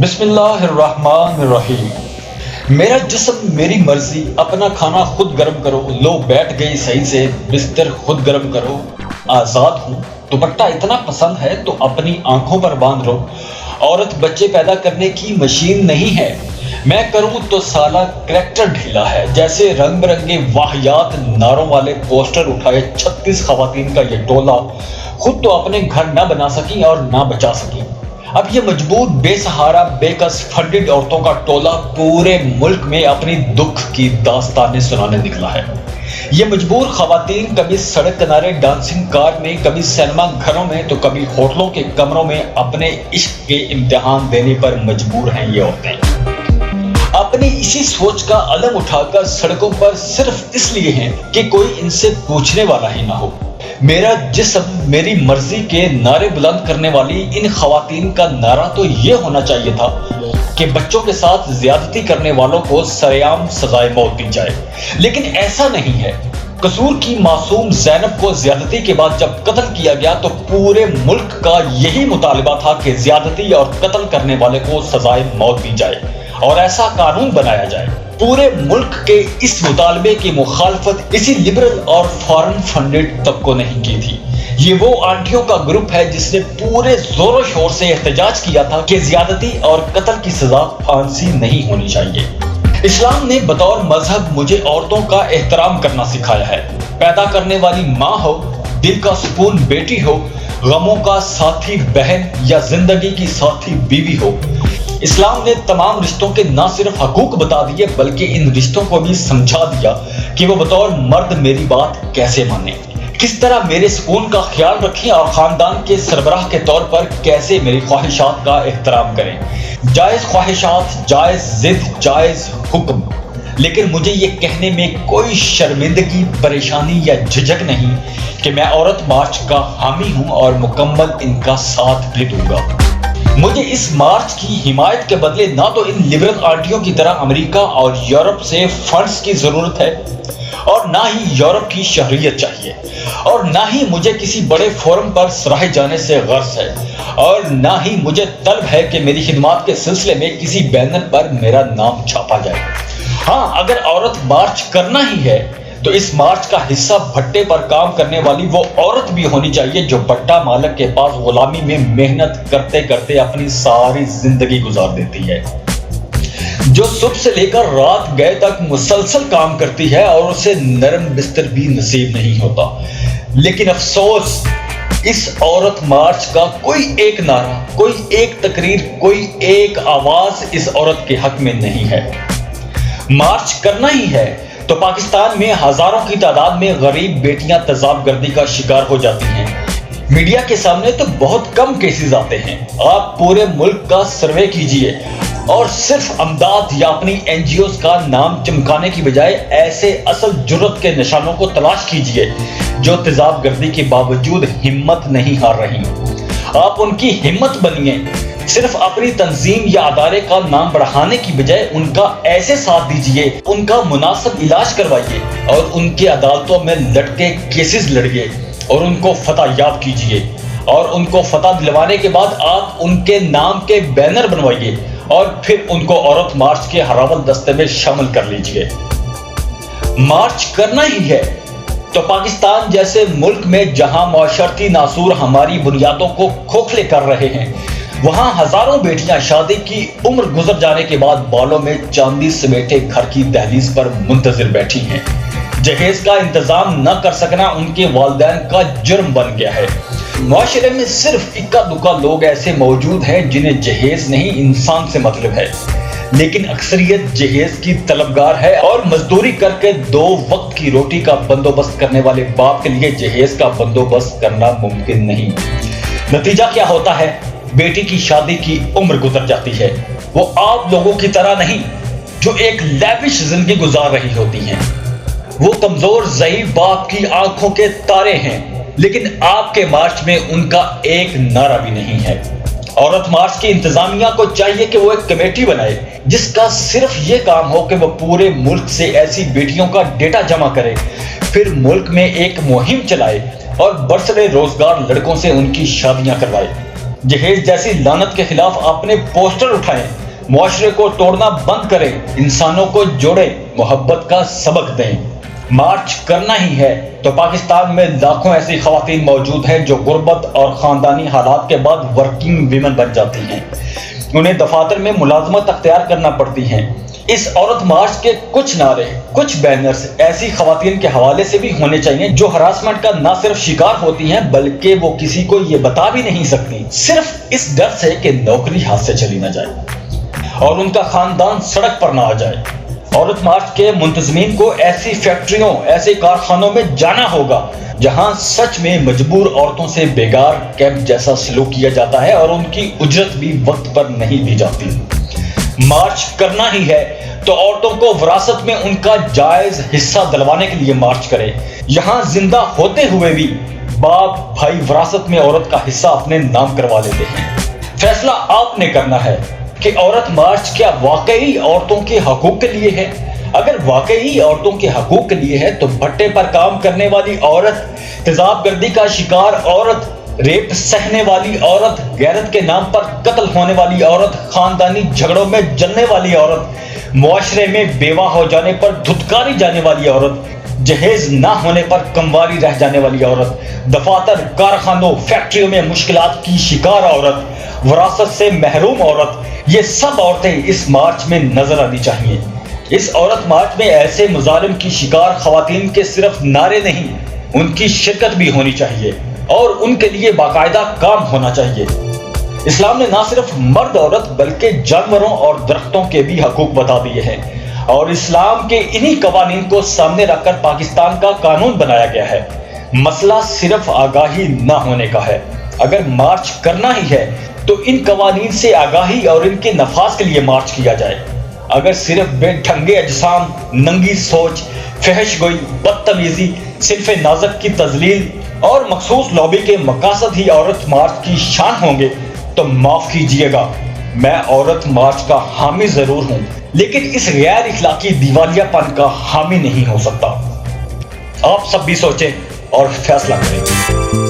بسم اللہ الرحمن الرحیم۔ میرا جسم میری مرضی، اپنا کھانا خود گرم کرو، لو بیٹھ گئی صحیح سے، بستر خود گرم کرو، آزاد ہوں، دوپٹہ اتنا پسند ہے تو اپنی آنکھوں پر باندھ لو، عورت بچے پیدا کرنے کی مشین نہیں ہے، میں کروں تو سالہ کریکٹر ڈھیلا ہے، جیسے رنگ برنگے واہیات نعروں والے پوسٹر اٹھائے 36 خواتین کا یہ ٹولہ، خود تو اپنے گھر نہ بنا سکی اور نہ بچا سکی، اب یہ مجبور بے سہارا بے کس فنڈڈ عورتوں کا ٹولہ پورے ملک میں اپنی دکھ کی داستانیں سنانے نکلا ہے۔ یہ مجبور خواتین کبھی سڑک کنارے ڈانسنگ کار میں، کبھی سینما گھروں میں، تو کبھی ہوٹلوں کے کمروں میں اپنے عشق کے امتحان دینے پر مجبور ہیں یہ عورتیں۔ اپنی اسی سوچ کا علم اٹھا کر سڑکوں پر صرف اس لیے ہیں کہ کوئی ان سے پوچھنے والا ہی نہ ہو۔ میرا جسم میری مرضی کے نعرے بلند کرنے والی ان خواتین کا نعرہ تو یہ ہونا چاہیے تھا کہ بچوں کے ساتھ زیادتی کرنے والوں کو سرعام سزائے موت دی جائے، لیکن ایسا نہیں ہے۔ قصور کی معصوم زینب کو زیادتی کے بعد جب قتل کیا گیا تو پورے ملک کا یہی مطالبہ تھا کہ زیادتی اور قتل کرنے والے کو سزائے موت دی جائے اور ایسا قانون بنایا جائے۔ پورے ملک کے اس مطالبے کی مخالفت اسی لبرل اور فارن فنڈڈ طبقوں نے کی تھی۔ یہ وہ آنٹیوں کا گروپ ہے جس نے پورے زور و شور سے احتجاج کیا تھا کہ زیادتی اور قتل کی سزا پھانسی نہیں ہونی چاہیے۔ اسلام نے بطور مذہب مجھے عورتوں کا احترام کرنا سکھایا ہے۔ پیدا کرنے والی ماں ہو، دل کا سکون بیٹی ہو، غموں کا ساتھی بہن یا زندگی کی ساتھی بیوی ہو، اسلام نے تمام رشتوں کے نہ صرف حقوق بتا دیے بلکہ ان رشتوں کو بھی سمجھا دیا کہ وہ بطور مرد میری بات کیسے مانیں، کس طرح میرے سکون کا خیال رکھیں اور خاندان کے سربراہ کے طور پر کیسے میری خواہشات کا احترام کریں۔ جائز خواہشات، جائز ضد، جائز حکم، لیکن مجھے یہ کہنے میں کوئی شرمندگی، پریشانی یا جھجک نہیں کہ میں عورت مارچ کا حامی ہوں اور مکمل ان کا ساتھ بھی دوں گا۔ مجھے اس مارچ کی حمایت کے بدلے نہ تو ان لبرل آنٹیوں کی طرح امریکہ اور یورپ سے فنڈز کی ضرورت ہے اور نہ ہی یورپ کی شہریت چاہیے، اور نہ ہی مجھے کسی بڑے فورم پر سراہے جانے سے غرض ہے، اور نہ ہی مجھے طلب ہے کہ میری خدمات کے سلسلے میں کسی بینر پر میرا نام چھاپا جائے۔ ہاں، اگر عورت مارچ کرنا ہی ہے تو اس مارچ کا حصہ بھٹے پر کام کرنے والی وہ عورت بھی ہونی چاہیے جو بھٹا مالک کے پاس غلامی میں محنت کرتے کرتے اپنی ساری زندگی گزار دیتی ہے، جو صبح سے لے کر رات گئے تک مسلسل کام کرتی ہے اور اسے نرم بستر بھی نصیب نہیں ہوتا، لیکن افسوس اس عورت مارچ کا کوئی ایک نعرہ، کوئی ایک تقریر، کوئی ایک آواز اس عورت کے حق میں نہیں ہے۔ مارچ کرنا ہی ہے تو پاکستان میں ہزاروں کی تعداد میں غریب بیٹیاں تیزاب گردی کا شکار ہو جاتی ہیں۔ میڈیا کے سامنے تو بہت کم کیسز آتے ہیں۔ آپ پورے ملک کا سروے کیجئے اور صرف امداد یا اپنی این جی اوز کا نام چمکانے کی بجائے ایسے اصل جرت کے نشانوں کو تلاش کیجئے جو تیزاب گردی کے باوجود ہمت نہیں ہار رہی۔ آپ ان کی ہمت بنیے، صرف اپنی تنظیم یا ادارے کا نام بڑھانے کی بجائے ان کا ایسے ساتھ دیجئے، ان کا مناسب علاج کروائیے اور ان کے عدالتوں میں لٹکے کیسز لڑیے اور ان کو فتح یاب کیجئے، اور ان کو فتح دلوانے کے بعد آپ ان کے نام کے بینر بنوائیے اور پھر ان کو عورت مارچ کے ہراول دستے میں شامل کر لیجئے۔ مارچ کرنا ہی ہے تو پاکستان جیسے ملک میں جہاں معاشرتی ناصور ہماری بنیادوں کو کھوکھلے کر رہے ہیں، وہاں ہزاروں بیٹیاں شادی کی عمر گزر جانے کے بعد بالوں میں چاندی سمیٹے گھر کی دہلیز پر منتظر بیٹھی ہیں۔ جہیز کا انتظام نہ کر سکنا ان کے والدین کا جرم بن گیا ہے۔ معاشرے میں صرف اکا دکا لوگ ایسے موجود ہیں جنہیں جہیز نہیں انسان سے مطلب ہے، لیکن اکثریت جہیز کی طلبگار ہے اور مزدوری کر کے 2 وقت کی روٹی کا بندوبست کرنے والے باپ کے لیے جہیز کا بندوبست کرنا ممکن نہیں۔ نتیجہ کیا ہوتا ہے؟ بیٹی کی شادی کی عمر گزر جاتی ہے۔ وہ آپ لوگوں کی طرح نہیں جو ایک لیوش زندگی گزار رہی ہوتی ہیں۔ وہ کمزور ضعیف باپ کی آنکھوں کے تارے ہیں، لیکن آپ کے مارچ میں ان کا ایک نعرہ بھی نہیں ہے۔ عورت مارچ کی انتظامیہ کو چاہیے کہ وہ ایک کمیٹی بنائے جس کا صرف یہ کام ہو کہ وہ پورے ملک سے ایسی بیٹیوں کا ڈیٹا جمع کرے، پھر ملک میں ایک مہم چلائے اور برسرے روزگار لڑکوں سے ان کی شادیاں کروائے۔ جہیز جیسی لعنت کے خلاف اپنے پوسٹر اٹھائیں، معاشرے کو توڑنا بند کریں، انسانوں کو جوڑیں، محبت کا سبق دیں۔ مارچ کرنا ہی ہے تو پاکستان میں لاکھوں ایسی خواتین موجود ہیں جو غربت اور خاندانی حالات کے بعد ورکنگ ویمن بن جاتی ہیں، انہیں دفاتر میں ملازمت اختیار کرنا پڑتی ہیں۔ اس عورت مارچ کے کچھ نعرے، کچھ بینرز ایسی خواتین کے حوالے سے بھی ہونے چاہیے جو ہراسمنٹ کا نہ صرف شکار ہوتی ہیں بلکہ وہ کسی کو یہ بتا بھی نہیں سکتی، صرف اس ڈر سے کہ نوکری ہاتھ سے چلی نہ جائے اور ان کا خاندان سڑک پر نہ آ جائے۔ عورت مارچ کے منتظمین کو ایسی فیکٹریوں، ایسے کارخانوں میں جانا ہوگا جہاں سچ میں مجبور عورتوں سے بیگار کیمپ جیسا سلوک کیا جاتا ہے اور ان کی اجرت بھی وقت پر نہیں دی جاتی۔ مارچ کرنا ہی ہے تو عورتوں کو وراثت میں ان کا جائز حصہ دلوانے کے لیے مارچ کرے۔ یہاں زندہ ہوتے ہوئے بھی باپ بھائی وراثت میں عورت کا حصہ اپنے نام کروا لیتے ہیں۔ فیصلہ آپ نے کرنا ہے کہ عورت مارچ کیا واقعی عورتوں کے حقوق کے لیے ہے؟ اگر واقعی عورتوں کے حقوق کے لیے ہے تو بھٹے پر کام کرنے والی عورت، تیزاب گردی کا شکار عورت، ریپ سہنے والی عورت، غیرت کے نام پر قتل ہونے والی عورت، خاندانی جھگڑوں میں جلنے والی عورت، معاشرے میں بیوہ ہو جانے پر دھتکاری جانے والی عورت، جہیز نہ ہونے پر کمواری رہ جانے والی عورت، دفاتر، کارخانوں، فیکٹریوں میں مشکلات کی شکار عورت، وراثت سے محروم عورت، یہ سب عورتیں اس مارچ میں نظر آنی چاہیے۔ اس عورت مارچ میں ایسے مظالم کی شکار خواتین کے صرف نعرے نہیں، ان کی شرکت بھی ہونی چاہیے اور ان کے لیے باقاعدہ کام ہونا چاہیے۔ اسلام نے نہ صرف مرد عورت بلکہ جانوروں اور درختوں کے بھی حقوق بتا دیے ہیں، اور اسلام کے انہی قوانین کو سامنے رکھ کر پاکستان کا قانون بنایا گیا ہے۔ مسئلہ صرف آگاہی نہ ہونے کا ہے۔ اگر مارچ کرنا ہی ہے تو ان قوانین سے آگاہی اور ان کے نفاذ کے لیے مارچ کیا جائے۔ اگر صرف بے ڈھنگے اجسام، ننگی سوچ، فحش گوئی، بدتمیزی، صنف نازک کی تذلیل اور مخصوص لابی کے مقاصد ہی عورت مارچ کی شان ہوں گے تو معاف کیجیے گا، میں عورت مارچ کا حامی ضرور ہوں لیکن اس غیر اخلاقی دیوالیہ پن کا حامی نہیں ہو سکتا۔ آپ سب بھی سوچیں اور فیصلہ کریں۔